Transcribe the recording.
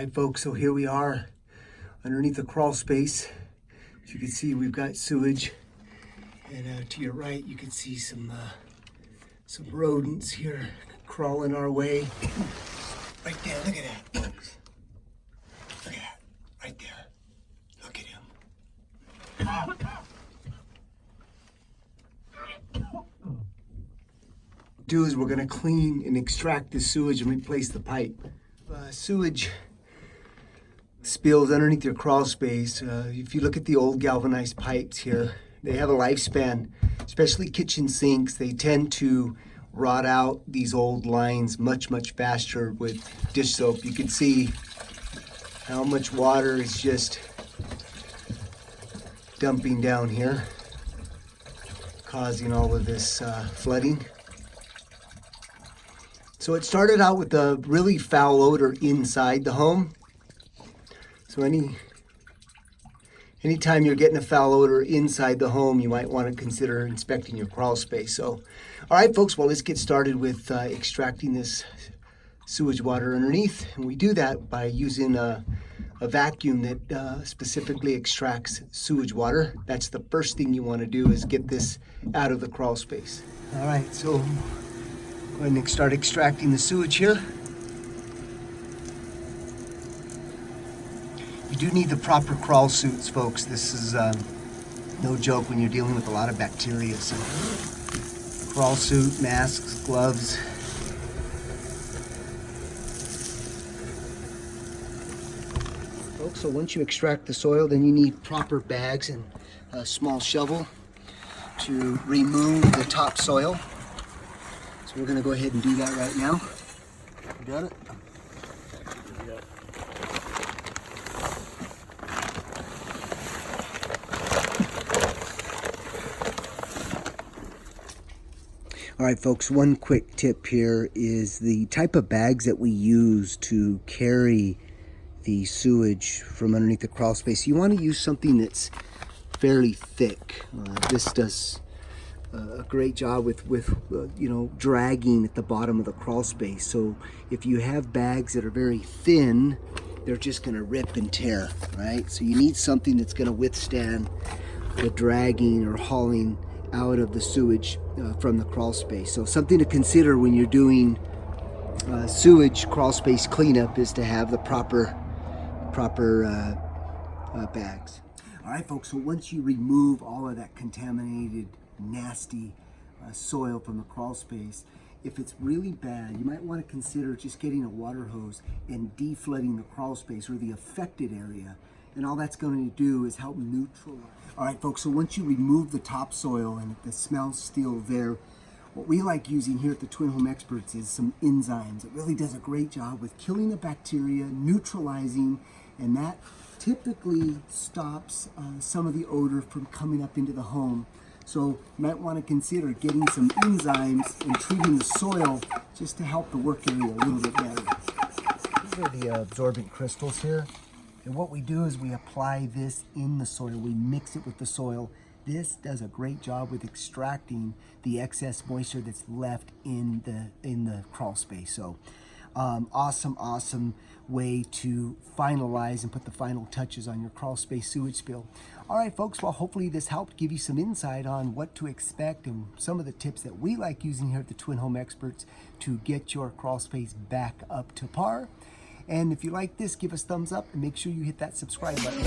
right, folks, so here we are underneath the crawl space. As you can see, we've got sewage, and to your right you can see some rodents here crawling our way. Right there, look at that, folks. Look at that, right there. Look at him. Do is we're going to clean and extract the sewage and replace the pipe. Sewage spills underneath your crawl space. If you look at the old galvanized pipes here, they have a lifespan, especially kitchen sinks. They tend to rot out these old lines much faster with dish soap. You can see how much water is just dumping down here, causing all of this flooding. So it started out with a really foul odor inside the home. So anytime you're getting a foul odor inside the home, you might want to consider inspecting your crawl space. So, all right, folks, well, let's get started with extracting this sewage water underneath. And we do that by using a vacuum that specifically extracts sewage water. That's the first thing you want to do, is get this out of the crawl space. All right, so go ahead and start extracting the sewage here. You do need the proper crawl suits, folks. This is no joke when you're dealing with a lot of bacteria. So crawl suit, masks, gloves. Folks, so once you extract the soil, then you need proper bags and a small shovel to remove the topsoil. So we're going to go ahead and do that right now. You got it? All right, folks, one quick tip here is the type of bags that we use to carry the sewage from underneath the crawl space. You want to use something that's fairly thick. This does a great job with dragging at the bottom of the crawl space. So if you have bags that are very thin, they're just going to rip and tear, right? So you need something that's going to withstand the dragging or hauling out of the sewage from the crawl space. So something to consider when you're doing sewage crawl space cleanup is to have the proper bags. All right, folks, so once you remove all of that contaminated, nasty soil from the crawl space, if it's really bad, you might want to consider just getting a water hose and deflooding the crawl space or the affected area. And all that's going to do is help neutralize. All right, folks, so once you remove the topsoil and if the smell's still there, what we like using here at the Twin Home Experts is some enzymes. It really does a great job with killing the bacteria, neutralizing, and that typically stops some of the odor from coming up into the home. So you might want to consider getting some enzymes and treating the soil just to help the work area a little bit better. These are the absorbent crystals here. And what we do is we apply this in the soil. We mix it with the soil. This does a great job with extracting the excess moisture that's left in the crawl space. So awesome way to finalize and put the final touches on your crawl space sewage spill. All right, folks, well, hopefully this helped give you some insight on what to expect and some of the tips that we like using here at the Twin Home Experts to get your crawl space back up to par. And if you like this, give us thumbs up and make sure you hit that subscribe button.